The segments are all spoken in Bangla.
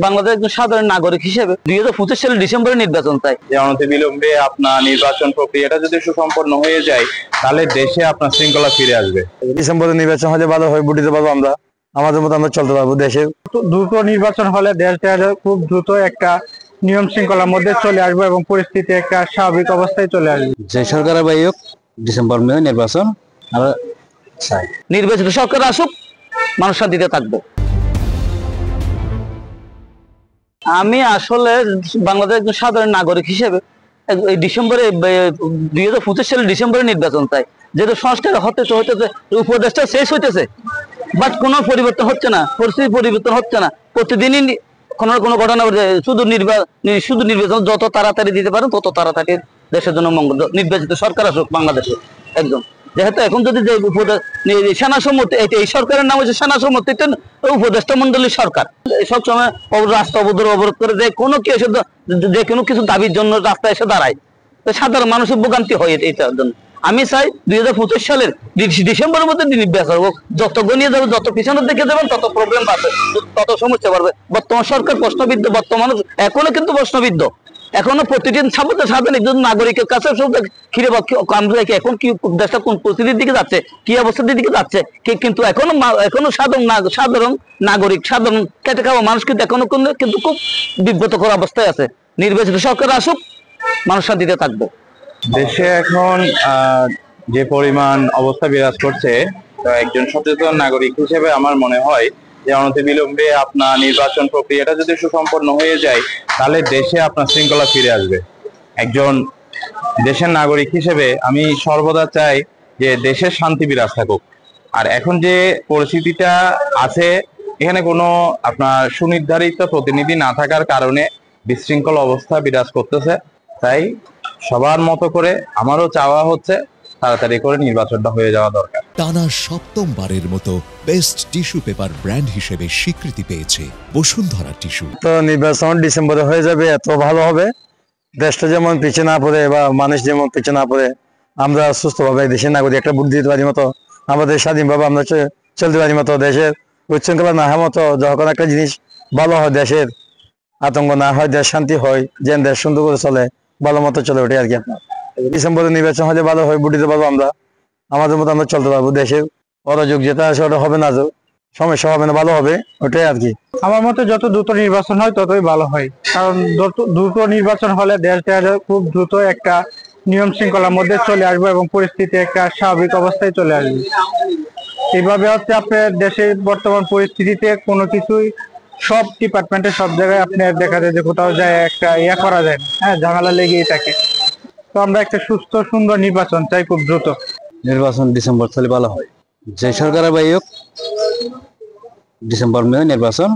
বাংলাদেশের একজন সাধারণ নাগরিক হিসেবে 2025 সালের ডিসেম্বরে নির্বাচন চাই। অনতিবিলম্বে আপনার নির্বাচন প্রক্রিয়াটা যদি সুসম্পন্ন হয়ে যায় তাহলে দেশে আপনার শৃঙ্খলা ফিরে আসবে। ডিসেম্বরে নির্বাচন হলে ভালো হয়, ভোট দিতে পারবো আমরা, আমাদের মতো আমরা চলতে পারবো। দেশে দ্রুত নির্বাচন হলে দেশটা খুব দ্রুত একটা নিয়ম শৃঙ্খলার মধ্যে চলে আসবে এবং পরিস্থিতি একটা স্বাভাবিক অবস্থায় চলে আসবে। যে সরকারের বাইরে ডিসেম্বর মে নির্বাচন আমরা চাই। নির্বাচিত সরকার আসুক, মানুষ শান্তিতে থাকবো। আমি আসলে বাংলাদেশের একজন সাধারণ নাগরিক হিসেবে এই ডিসেম্বরে 2025 সালের ডিসেম্বরে নির্বাচন চাই। যেহেতু সংস্কার হতেছে উপদেশটা শেষ হইতেছে, বাট কোনো পরিবর্তন হচ্ছে না, পরিস্থিতি পরিবর্তন হচ্ছে না। প্রতিদিনই কোনো ঘটনা শুধু নির্বাচন যত তাড়াতাড়ি দিতে পারেন তত তাড়াতাড়ি দেশের জন্য মঙ্গল। নির্বাচিত সরকার আসুক বাংলাদেশে একদম। যেহেতু এখন যদি সেনা সম্মতি, এই সরকারের নাম হচ্ছে সেনা সম্মতি উপদেষ্টা মন্ডলীর সরকার, সবসময় রাস্তা অবরোধ করে যে কোনো কিছু দাবির জন্য রাস্তায় এসে দাঁড়ায়, সাধারণ মানুষের ভোগান্তি হয় এটার জন্য। আমি চাই 2025 সালের ডিসেম্বরের মধ্যে নির্বাচন হোক। যত গনিয়ে যাবে, যত পিছনের দিকে যাবেন তত প্রবলেম বাড়বে, তত সমস্যা বাড়বে। বর্তমান সরকার প্রশ্নবিদ্ধ, বর্তমান এখনো কিন্তু প্রশ্নবিদ্ধ। এখনো প্রতিদিন সাধারণ একজন নাগরিকের কাছে ঘিরে এখন কি দেশটা কোন পরিস্থিতির দিকে যাচ্ছে, কি অবস্থার দিকে যাচ্ছে, কিন্তু এখনো সাধারণ নাগরিক, সাধারণ খেটে খাওয়া মানুষ কিন্তু এখনো কিন্তু খুব বিব্রতকর অবস্থায় আছে। নির্বাচিত সরকার আসুক, মানুষ শান্তিতে থাকবো। দেশে এখন যে পরিমাণ অবস্থা বিরাজ করছে, একজন সচেতন নাগরিক হিসেবে আমার মনে হয় যে অনতিবিলম্বে আপনার নির্বাচন প্রক্রিয়াটা যদি সুসম্পন্ন হয়ে যায় তাহলে দেশে আপনার শৃঙ্খলা ফিরে আসবে। একজন দেশের নাগরিক হিসেবে আমি সর্বদা চাই যে দেশের শান্তি বিরাজ থাকুক। আর এখন যে পরিস্থিতিটা আছে, এখানে কোনো আপনার সুনির্ধারিত প্রতিনিধি না থাকার কারণে বিশৃঙ্খল অবস্থা বিরাজ করতেছে। তাই সবার মতো করে আমারও চাওয়া হচ্ছে তাড়াতাড়ি করে নির্বাচনটা হয়ে যাওয়া দরকার। টানা সপ্তমবারের মতো বেস্ট টিস্যু পেপার ব্র্যান্ড হিসেবে স্বীকৃতি পেয়েছে বসুন্ধরা টিস্যু। তো নির্বাচন ডিসেম্বরে হয়ে যাবে, এত ভালো হবে। দেশটা যেমন পিছিয়ে না পড়ে বা মানুষ যেমন পিছিয়ে না পড়ে, আমরা সুস্থভাবে দেশের নাগরিক একটা ভোট দিতে পারি মতো, আমাদের স্বাধীনভাবে আমরা চলতে পারি মতো, দেশের উচ্ছৃঙ্খলা না হওয়ার মতো, যখন একটা জিনিস ভালো হয়, দেশের আতঙ্ক না হয়, দেশ শান্তি হয়, যেন দেশ সুন্দর করে চলে, ভালো মতো চলে ওঠে আর কি। আপনার ডিসেম্বরে নির্বাচন হলে ভালো হয়, ভোট দিতে পারবো আমরা, আমাদের মতো আমরা চলতে পারবো। দেশের অরাজক যেটা আছে ওটা হবে না, সমস্যা হবে না, ভালো হবে, ওটাই আর কি। আমার মতে যত দ্রুত নির্বাচন হয় ততই ভালো হয়, কারণ দ্রুত নির্বাচন হলে দেশটা খুব দ্রুত একটা নিয়ম শৃঙ্খলার মধ্যে চলে আসবে এবং পরিস্থিতি একটা স্বাভাবিক অবস্থায় চলে আসবে। এইভাবে হচ্ছে আপনার দেশের বর্তমান পরিস্থিতিতে কোনো কিছুই সব ডিপার্টমেন্টে সব জায়গায় আপনার দেখা যায় যে কোথাও যায় একটা করা যায় না, হ্যাঁ, ঝামেলা লেগেই থাকে। তো আমরা একটা সুস্থ সুন্দর নির্বাচন চাই খুব দ্রুত। নির্বাচন ডিসেম্বর হলে ভালো হয়। যে সরকারের বাইরে ডিসেম্বর মে নির্বাচন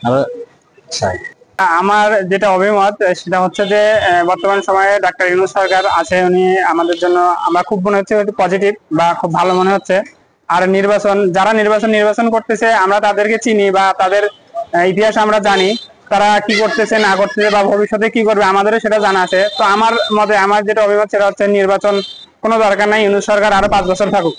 আমরা চাই। আমার যেটা অভিমত সেটা হচ্ছে যে বর্তমান সময়ে ডাক্তার ইউনূস সরকার আছে, উনি আমাদের জন্য আমরা খুব মনে হচ্ছে পজিটিভ বা খুব ভালো মনে হচ্ছে। আর যারা নির্বাচন করতেছে আমরা তাদেরকে চিনি বা তাদের ইতিহাস আমরা জানি, তারা কি করতেছে না করতেছে বা ভবিষ্যতে কি করবে আমাদেরও সেটা জানা আছে। তো আমার মতে আমার যেটা অভিমত সেটা হচ্ছে নির্বাচন কোনো দরকার নাই, ইউনূস সরকার আরো 5 বছর থাকুক।